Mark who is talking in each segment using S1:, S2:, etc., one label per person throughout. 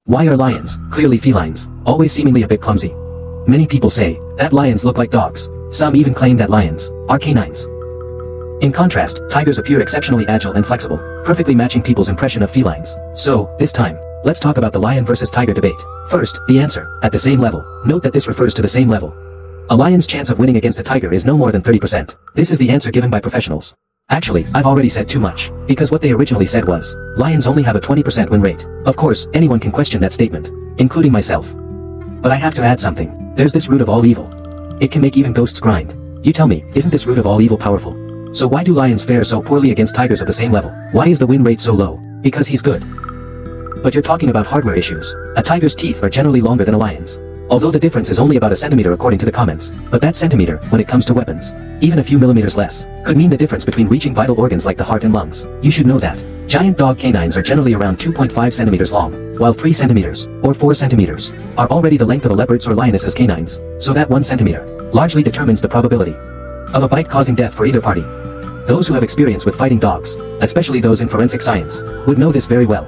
S1: Why are lions, clearly felines, always seemingly a bit clumsy? Many people say that lions look like dogs. Some even claim that lions are canines. In contrast, tigers appear exceptionally agile and flexible, perfectly matching people's impression of felines. So, this time, let's talk about the lion versus tiger debate. First, the answer, at the same level. Note that this refers to the same level. A lion's chance of winning against a tiger is no more than 30%. This is the answer given by professionals. Actually, I've already said too much, because what they originally said was, lions only have a 20% win rate. Of course, anyone can question that statement, including myself. But I have to add something. There's this root of all evil. It can make even ghosts grind. You tell me, isn't this root of all evil powerful? So why do lions fare so poorly against tigers of the same level? Why is the win rate so low? Because he's good. But you're talking about hardware issues. A tiger's teeth are generally longer than a lion's. Although the difference is only about a centimeter according to the comments. But that centimeter, when it comes to weapons, even a few millimeters less, could mean the difference between reaching vital organs like the heart and lungs. You should know that. Giant dog canines are generally around 2.5 centimeters long, while 3 centimeters, or 4 centimeters, are already the length of a leopard's or lioness's canines. So that 1 centimeter largely determines the probability of a bite causing death for either party. Those who have experience with fighting dogs, especially those in forensic science, would know this very well.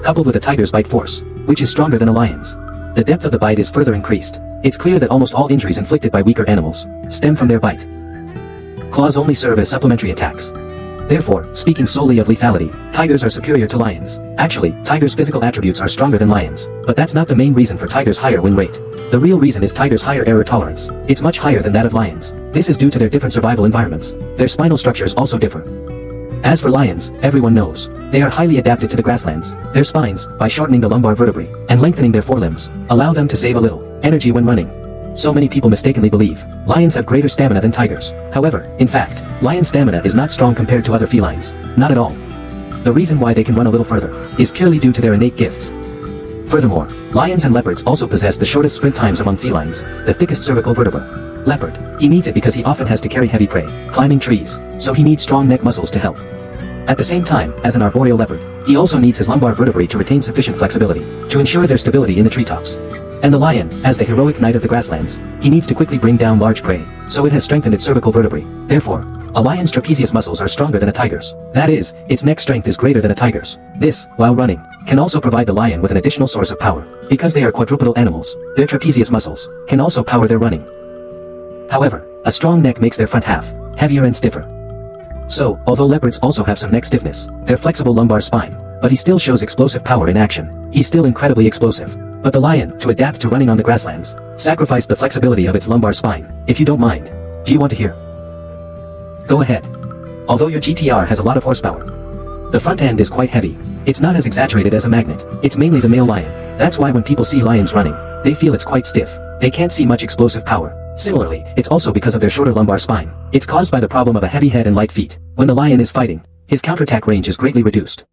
S1: Coupled with a tiger's bite force, which is stronger than a lion's, the depth of the bite is further increased. It's clear that almost all injuries inflicted by weaker animals stem from their bite. Claws only serve as supplementary attacks. Therefore, speaking solely of lethality, tigers are superior to lions. Actually, tigers' physical attributes are stronger than lions, but that's not the main reason for tigers' higher win rate. The real reason is tigers' higher error tolerance. It's much higher than that of lions. This is due to their different survival environments. Their spinal structures also differ. As for lions, everyone knows, they are highly adapted to the grasslands. Their spines, by shortening the lumbar vertebrae and lengthening their forelimbs, allow them to save a little energy when running. So many people mistakenly believe lions have greater stamina than tigers. However, in fact, lion stamina is not strong compared to other felines. Not at all. The reason why they can run a little further is purely due to their innate gifts. Furthermore, lions and leopards also possess the shortest sprint times among felines, the thickest cervical vertebra. Leopard, he needs it because he often has to carry heavy prey, climbing trees, so he needs strong neck muscles to help. At the same time, as an arboreal leopard, he also needs his lumbar vertebrae to retain sufficient flexibility to ensure their stability in the treetops. And the lion, as the heroic knight of the grasslands, he needs to quickly bring down large prey, so it has strengthened its cervical vertebrae. Therefore, a lion's trapezius muscles are stronger than a tiger's. That is, its neck strength is greater than a tiger's. This, while running, can also provide the lion with an additional source of power. Because they are quadrupedal animals, their trapezius muscles can also power their running. However, a strong neck makes their front half heavier and stiffer. So, although leopards also have some neck stiffness, their flexible lumbar spine, but he still shows explosive power in action. He's still incredibly explosive. But the lion, to adapt to running on the grasslands, sacrificed the flexibility of its lumbar spine. If you don't mind, do you want to hear? Go ahead. Although your GTR has a lot of horsepower, the front end is quite heavy. It's not as exaggerated as a magnet. It's mainly the male lion. That's why when people see lions running, they feel it's quite stiff. They can't see much explosive power. Similarly, it's also because of their shorter lumbar spine. It's caused by the problem of a heavy head and light feet. When the lion is fighting, his counterattack range is greatly reduced.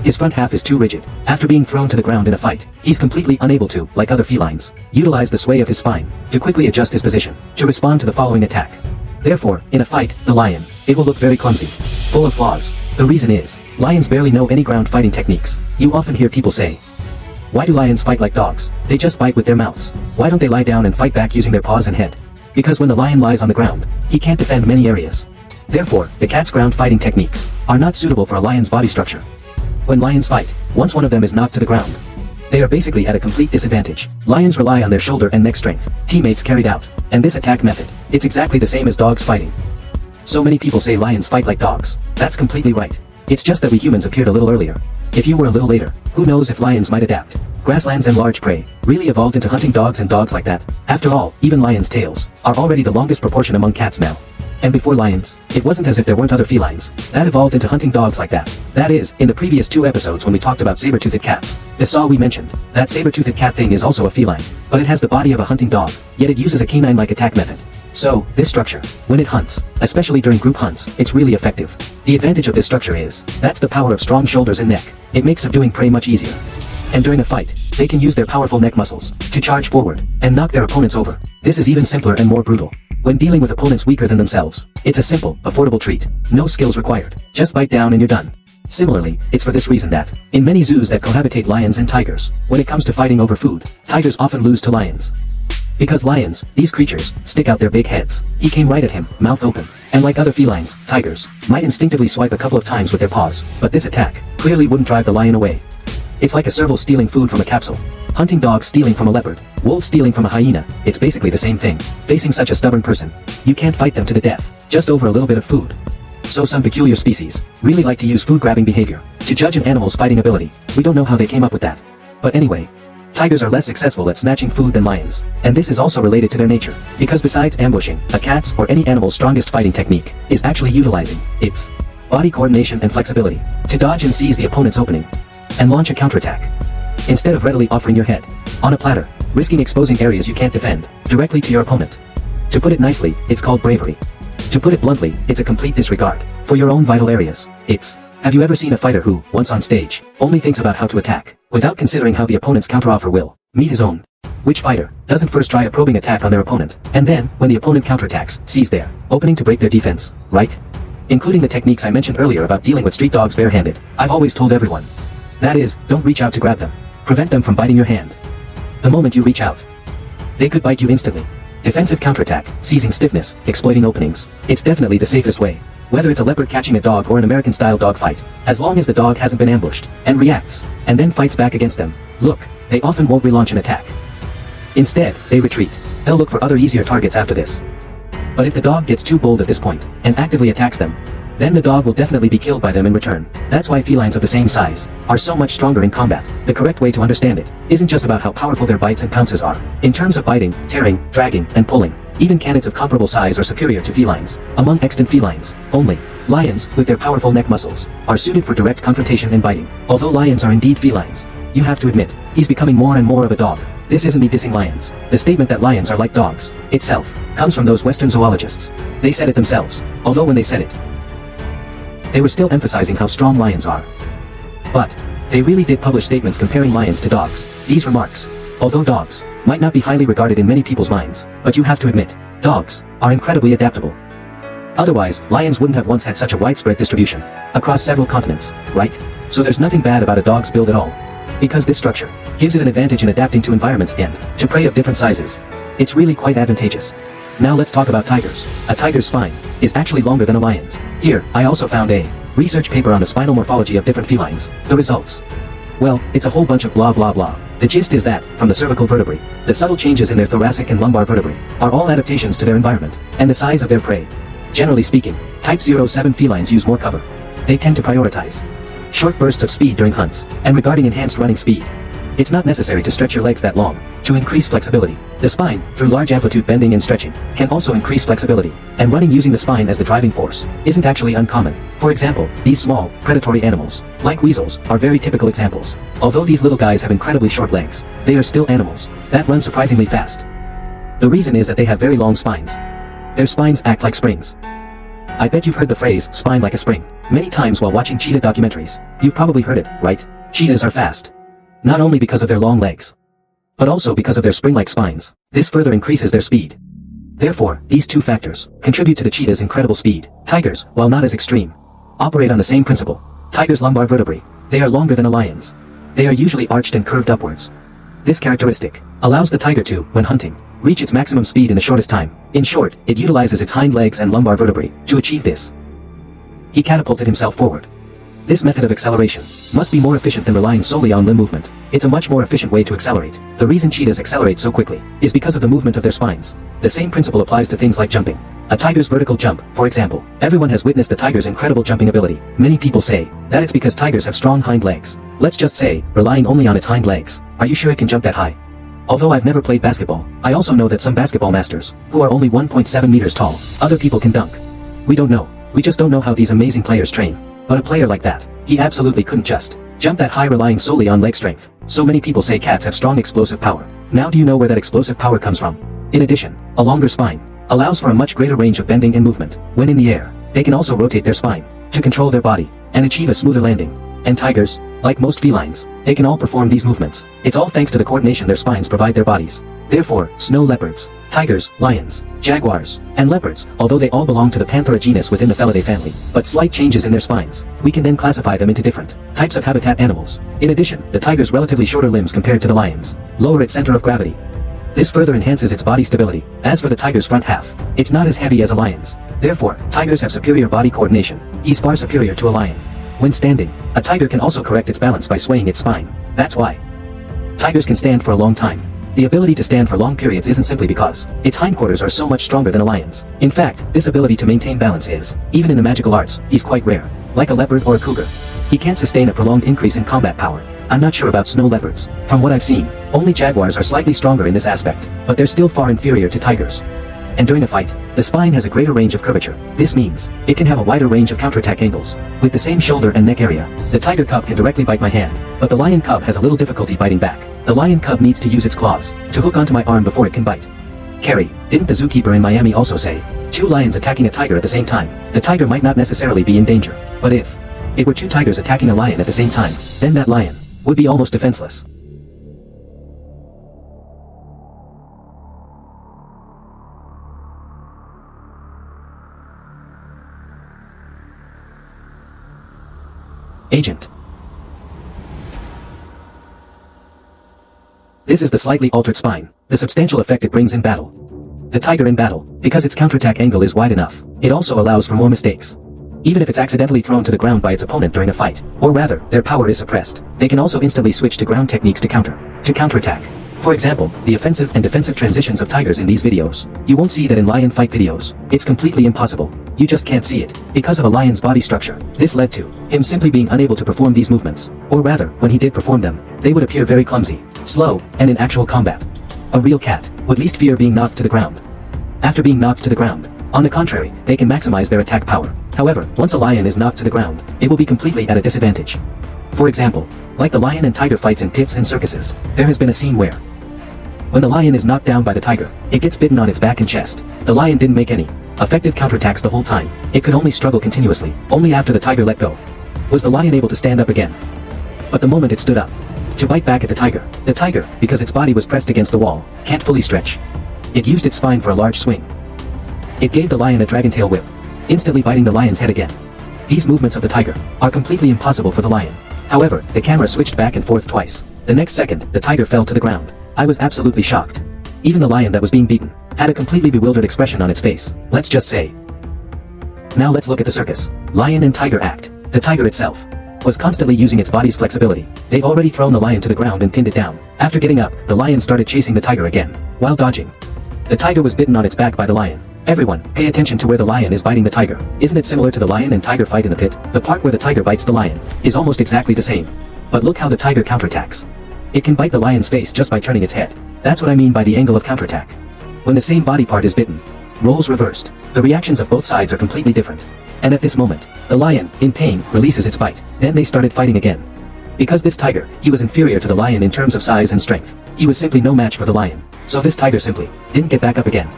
S1: His front half is too rigid. After being thrown to the ground in a fight, he's completely unable to, like other felines, utilize the sway of his spine to quickly adjust his position to respond to the following attack. Therefore, in a fight, the lion, it will look very clumsy, full of flaws. The reason is, lions barely know any ground fighting techniques. You often hear people say, why do lions fight like dogs? They just bite with their mouths. Why don't they lie down and fight back using their paws and head? Because when the lion lies on the ground, he can't defend many areas. Therefore, the cat's ground fighting techniques are not suitable for a lion's body structure. When lions fight, once one of them is knocked to the ground, they are basically at a complete disadvantage. Lions rely on their shoulder and neck strength, teammates carried out, and this attack method, it's exactly the same as dogs fighting. So many people say lions fight like dogs. That's completely right. It's just that we humans appeared a little earlier. If you were a little later, who knows if lions might adapt. Grasslands and large prey really evolved into hunting dogs and dogs like that. After all, even lions' tails are already the longest proportion among cats now. And before lions, it wasn't as if there weren't other felines that evolved into hunting dogs like that. That is, in the previous 2 episodes when we talked about saber-toothed cats, the saw we mentioned, that saber-toothed cat thing is also a feline, but it has the body of a hunting dog, yet it uses a canine-like attack method. So, this structure, when it hunts, especially during group hunts, it's really effective. The advantage of this structure is, that's the power of strong shoulders and neck. It makes subduing prey much easier. And during a fight, they can use their powerful neck muscles to charge forward and knock their opponents over. This is even simpler and more brutal. When dealing with opponents weaker than themselves, it's a simple, affordable treat. No skills required. Just bite down and you're done. Similarly, it's for this reason that, in many zoos that cohabitate lions and tigers, when it comes to fighting over food, tigers often lose to lions. Because lions, these creatures, stick out their big heads. He came right at him, mouth open. And like other felines, tigers might instinctively swipe a couple of times with their paws, but this attack clearly wouldn't drive the lion away. It's like a serval stealing food from a capsule. Hunting dogs stealing from a leopard. Wolves stealing from a hyena. It's basically the same thing. Facing such a stubborn person, you can't fight them to the death, just over a little bit of food. So some peculiar species really like to use food-grabbing behavior to judge an animal's fighting ability. We don't know how they came up with that. But anyway, tigers are less successful at snatching food than lions, and this is also related to their nature, because besides ambushing, a cat's or any animal's strongest fighting technique is actually utilizing its body coordination and flexibility to dodge and seize the opponent's opening and launch a counterattack, instead of readily offering your head on a platter, risking exposing areas you can't defend directly to your opponent. To put it nicely, it's called bravery. To put it bluntly, it's a complete disregard for your own vital areas. Have you ever seen a fighter who, once on stage, only thinks about how to attack, without considering how the opponent's counteroffer will meet his own? Which fighter doesn't first try a probing attack on their opponent, and then, when the opponent counterattacks, sees their opening to break their defense, right? Including the techniques I mentioned earlier about dealing with street dogs barehanded, I've always told everyone. That is, don't reach out to grab them. Prevent them from biting your hand. The moment you reach out, they could bite you instantly. Defensive counterattack, seizing stiffness, exploiting openings. It's definitely the safest way. Whether it's a leopard catching a dog or an American-style dog fight, as long as the dog hasn't been ambushed, and reacts, and then fights back against them. Look, they often won't relaunch an attack. Instead, they retreat. They'll look for other easier targets after this. But if the dog gets too bold at this point, and actively attacks them, then the dog will definitely be killed by them in return. That's why felines of the same size are so much stronger in combat. The correct way to understand it isn't just about how powerful their bites and pounces are. In terms of biting, tearing, dragging, and pulling, even canids of comparable size are superior to felines. Among extant felines, only lions, with their powerful neck muscles, are suited for direct confrontation and biting. Although lions are indeed felines, you have to admit, he's becoming more and more of a dog. This isn't me dissing lions. The statement that lions are like dogs, itself, comes from those Western zoologists. They said it themselves, although when they said it, they were still emphasizing how strong lions are. But they really did publish statements comparing lions to dogs. These remarks, although dogs might not be highly regarded in many people's minds, but you have to admit, dogs are incredibly adaptable. Otherwise, lions wouldn't have once had such a widespread distribution across several continents, right? So there's nothing bad about a dog's build at all, because this structure gives it an advantage in adapting to environments and to prey of different sizes. It's really quite advantageous. Now let's talk about tigers. A tiger's spine is actually longer than a lion's. Here, I also found a research paper on the spinal morphology of different felines. The results, well, it's a whole bunch of blah blah blah. The gist is that, from the cervical vertebrae, the subtle changes in their thoracic and lumbar vertebrae are all adaptations to their environment and the size of their prey. Generally speaking, type 07 felines use more cover. They tend to prioritize short bursts of speed during hunts, and regarding enhanced running speed, it's not necessary to stretch your legs that long to increase flexibility. The spine, through large amplitude bending and stretching, can also increase flexibility, and running using the spine as the driving force isn't actually uncommon. For example, these small, predatory animals, like weasels, are very typical examples. Although these little guys have incredibly short legs, they are still animals that run surprisingly fast. The reason is that they have very long spines. Their spines act like springs. I bet you've heard the phrase, spine like a spring, many times while watching cheetah documentaries. You've probably heard it, right? Cheetahs are fast. Not only because of their long legs, but also because of their spring-like spines. This further increases their speed. Therefore, these two factors contribute to the cheetah's incredible speed. Tigers, while not as extreme, operate on the same principle. Tigers' lumbar vertebrae, they are longer than a lion's. They are usually arched and curved upwards. This characteristic allows the tiger to, when hunting, reach its maximum speed in the shortest time. In short, it utilizes its hind legs and lumbar vertebrae to achieve this. He catapulted himself forward. This method of acceleration must be more efficient than relying solely on limb movement. It's a much more efficient way to accelerate. The reason cheetahs accelerate so quickly is because of the movement of their spines. The same principle applies to things like jumping. A tiger's vertical jump, for example. Everyone has witnessed the tiger's incredible jumping ability. Many people say that it's because tigers have strong hind legs. Let's just say, relying only on its hind legs. Are you sure it can jump that high? Although I've never played basketball, I also know that some basketball masters, who are only 1.7 meters tall, other people can dunk. We don't know. We just don't know how these amazing players train. But a player like that, he absolutely couldn't just jump that high relying solely on leg strength. So many people say cats have strong explosive power. Now do you know where that explosive power comes from? In addition, a longer spine allows for a much greater range of bending and movement. When in the air, they can also rotate their spine to control their body and achieve a smoother landing. And tigers, like most felines, they can all perform these movements. It's all thanks to the coordination their spines provide their bodies. Therefore, snow leopards, tigers, lions, jaguars, and leopards, although they all belong to the Panthera genus within the Felidae family, but slight changes in their spines, we can then classify them into different types of habitat animals. In addition, the tiger's relatively shorter limbs compared to the lion's lower its center of gravity. This further enhances its body stability. As for the tiger's front half, it's not as heavy as a lion's. Therefore, tigers have superior body coordination. He's far superior to a lion. When standing, a tiger can also correct its balance by swaying its spine. That's why. Tigers can stand for a long time. The ability to stand for long periods isn't simply because its hindquarters are so much stronger than a lion's. In fact, this ability to maintain balance is, even in the magical arts, he's quite rare. Like a leopard or a cougar. He can't sustain a prolonged increase in combat power. I'm not sure about snow leopards. From what I've seen, only jaguars are slightly stronger in this aspect, but they're still far inferior to tigers. And during a fight, the spine has a greater range of curvature. This means, it can have a wider range of counterattack angles. With the same shoulder and neck area, the tiger cub can directly bite my hand, but the lion cub has a little difficulty biting back. The lion cub needs to use its claws to hook onto my arm before it can bite. Carrie, didn't the zookeeper in Miami also say, 2 lions attacking a tiger at the same time, the tiger might not necessarily be in danger, but if it were 2 tigers attacking a lion at the same time, then that lion would be almost defenseless. Agent. This is the slightly altered spine, the substantial effect it brings in battle. The tiger in battle, because its counterattack angle is wide enough, it also allows for more mistakes. Even if it's accidentally thrown to the ground by its opponent during a fight, or rather, their power is suppressed, they can also instantly switch to ground techniques to counterattack. For example, the offensive and defensive transitions of tigers in these videos. You won't see that in lion fight videos. It's completely impossible. You just can't see it. Because of a lion's body structure, this led to him simply being unable to perform these movements. Or rather, when he did perform them, they would appear very clumsy, slow, and in actual combat. A real cat would least fear being knocked to the ground. After being knocked to the ground, on the contrary, they can maximize their attack power. However, once a lion is knocked to the ground, it will be completely at a disadvantage. For example, like the lion and tiger fights in pits and circuses, there has been a scene where, when the lion is knocked down by the tiger, it gets bitten on its back and chest. The lion didn't make any effective counterattacks the whole time. It could only struggle continuously. Only after the tiger let go was the lion able to stand up again. But the moment it stood up to bite back at the tiger, because its body was pressed against the wall, can't fully stretch. It used its spine for a large swing. It gave the lion a dragon tail whip, instantly biting the lion's head again. These movements of the tiger are completely impossible for the lion. However, the camera switched back and forth twice. The next second, the tiger fell to the ground. I was absolutely shocked. Even the lion that was being beaten had a completely bewildered expression on its face, let's just say. Now let's look at the circus. Lion and tiger act. The tiger itself was constantly using its body's flexibility. They've already thrown the lion to the ground and pinned it down. After getting up, the lion started chasing the tiger again, while dodging. The tiger was bitten on its back by the lion. Everyone, pay attention to where the lion is biting the tiger. Isn't it similar to the lion and tiger fight in the pit? The part where the tiger bites the lion is almost exactly the same. But look how the tiger counterattacks. It can bite the lion's face just by turning its head. That's what I mean by the angle of counterattack. When the same body part is bitten, roles reversed, the reactions of both sides are completely different. And at this moment, the lion, in pain, releases its bite. Then they started fighting again. Because this tiger, he was inferior to the lion in terms of size and strength. He was simply no match for the lion. So this tiger simply didn't get back up again.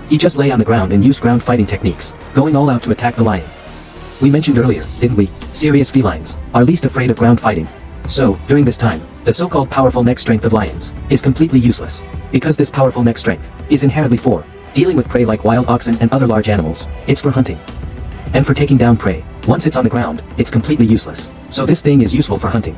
S1: He just lay on the ground and used ground fighting techniques, going all out to attack the lion. We mentioned earlier, didn't we? Serious felines are least afraid of ground fighting. So, during this time, the so-called powerful neck strength of lions is completely useless, because this powerful neck strength is inherently for dealing with prey like wild oxen and other large animals. It's for hunting. And for taking down prey. Once it's on the ground, it's completely useless. So this thing is useful for hunting.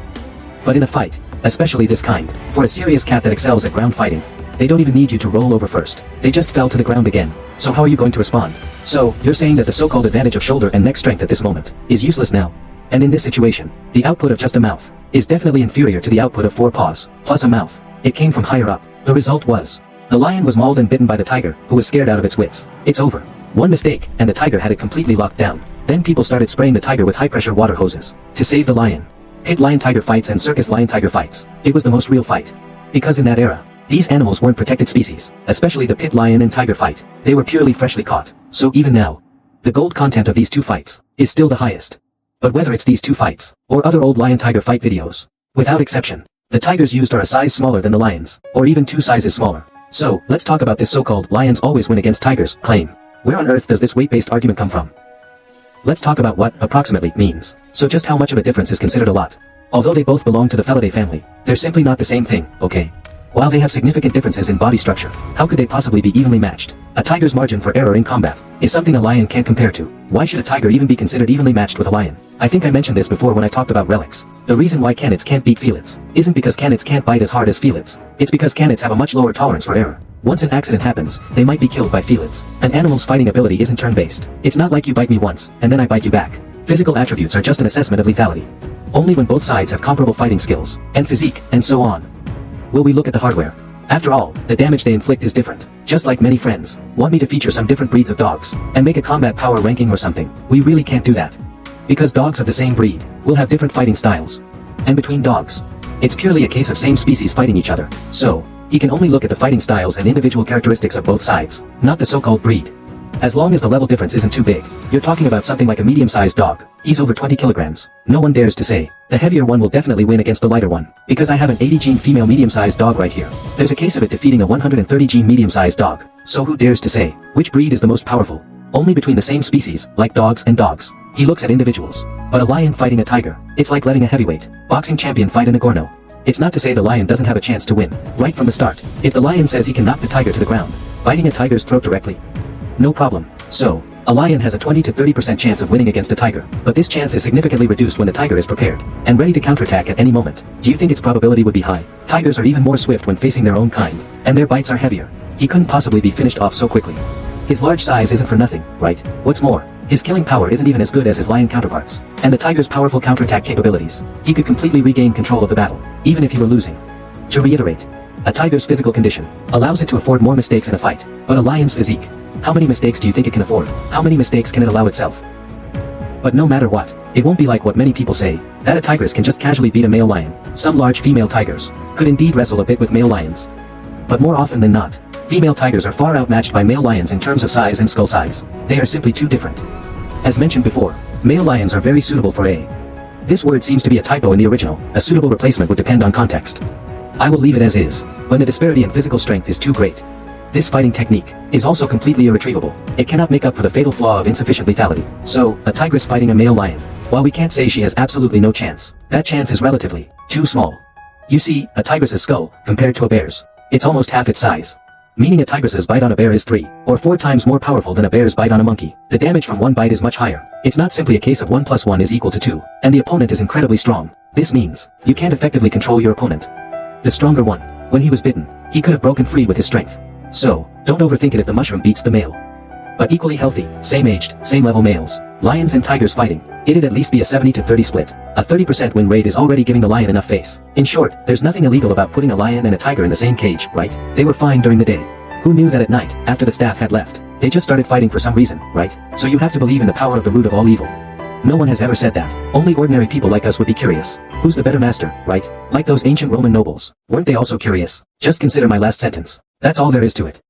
S1: But in a fight, especially this kind, for a serious cat that excels at ground fighting, they don't even need you to roll over first. They just fell to the ground again. So how are you going to respond? So, you're saying that the so-called advantage of shoulder and neck strength at this moment is useless now. And in this situation, the output of just a mouth is definitely inferior to the output of 4 paws, plus a mouth. It came from higher up. The result was, the lion was mauled and bitten by the tiger, who was scared out of its wits. It's over. One mistake, and the tiger had it completely locked down. Then people started spraying the tiger with high-pressure water hoses to save the lion. Pit lion-tiger fights and circus lion-tiger fights. It was the most real fight. Because in that era, these animals weren't protected species, especially the pit lion and tiger fight. They were purely freshly caught. So even now, the gold content of these 2 fights is still the highest. But whether it's these 2 fights, or other old lion-tiger fight videos, without exception, the tigers used are a size smaller than the lions, or even 2 sizes smaller. So, let's talk about this so-called lions always win against tigers claim. Where on earth does this weight-based argument come from? Let's talk about what approximately means. So just how much of a difference is considered a lot. Although they both belong to the Felidae family, they're simply not the same thing, okay? While they have significant differences in body structure, how could they possibly be evenly matched? A tiger's margin for error in combat is something a lion can't compare to. Why should a tiger even be considered evenly matched with a lion? I think I mentioned this before when I talked about relics. The reason why canids can't beat felids isn't because canids can't bite as hard as felids. It's because canids have a much lower tolerance for error. Once an accident happens, they might be killed by felids. An animal's fighting ability isn't turn-based. It's not like you bite me once, and then I bite you back. Physical attributes are just an assessment of lethality. Only when both sides have comparable fighting skills, and physique, and so on. Will we look at the hardware? After all, the damage they inflict is different. Just like many friends want me to feature some different breeds of dogs, and make a combat power ranking or something, we really can't do that. Because dogs of the same breed will have different fighting styles. And between dogs, it's purely a case of same species fighting each other. So, he can only look at the fighting styles and individual characteristics of both sides, not the so-called breed. As long as the level difference isn't too big, you're talking about something like a medium-sized dog. He's over 20 kilograms. No one dares to say, the heavier one will definitely win against the lighter one, because I have an 80-gene female medium-sized dog right here. There's a case of it defeating a 130-gene medium-sized dog. So who dares to say, which breed is the most powerful? Only between the same species, like dogs and dogs. He looks at individuals. But a lion fighting a tiger, it's like letting a heavyweight boxing champion fight a Nagorno. It's not to say the lion doesn't have a chance to win, right from the start. If the lion says he can knock the tiger to the ground, biting a tiger's throat directly, no problem. So, a lion has a 20 to 30% chance of winning against a tiger, but this chance is significantly reduced when the tiger is prepared and ready to counterattack at any moment. Do you think its probability would be high? Tigers are even more swift when facing their own kind, and their bites are heavier. He couldn't possibly be finished off so quickly. His large size isn't for nothing, right? What's more, his killing power isn't even as good as his lion counterparts, and the tiger's powerful counterattack capabilities. He could completely regain control of the battle, even if he were losing. To reiterate, a tiger's physical condition allows it to afford more mistakes in a fight, but a lion's physique, how many mistakes do you think it can afford? How many mistakes can it allow itself? But no matter what, it won't be like what many people say, that a tigress can just casually beat a male lion. Some large female tigers could indeed wrestle a bit with male lions. But more often than not, female tigers are far outmatched by male lions in terms of size and skull size. They are simply too different. As mentioned before, male lions are very suitable for A. This word seems to be a typo in the original. A suitable replacement would depend on context. I will leave it as is, when the disparity in physical strength is too great. This fighting technique is also completely irretrievable. It cannot make up for the fatal flaw of insufficient lethality. So, a tigress fighting a male lion, while we can't say she has absolutely no chance, that chance is relatively too small. You see, a tigress's skull, compared to a bear's, it's almost half its size. Meaning a tigress's bite on a bear is 3 or 4 times more powerful than a bear's bite on a monkey. The damage from one bite is much higher. It's not simply a case of 1 plus 1 is equal to 2, and the opponent is incredibly strong. This means, you can't effectively control your opponent. The stronger one, when he was bitten, he could have broken free with his strength. So, don't overthink it if the mushroom beats the male. But equally healthy, same-aged, same-level males, lions and tigers fighting, it'd at least be a 70 to 30 split. A 30% win rate is already giving the lion enough face. In short, there's nothing illegal about putting a lion and a tiger in the same cage, right? They were fine during the day. Who knew that at night, after the staff had left, they just started fighting for some reason, right? So you have to believe in the power of the root of all evil. No one has ever said that. Only ordinary people like us would be curious. Who's the better master, right? Like those ancient Roman nobles. Weren't they also curious? Just consider my last sentence. That's all there is to it.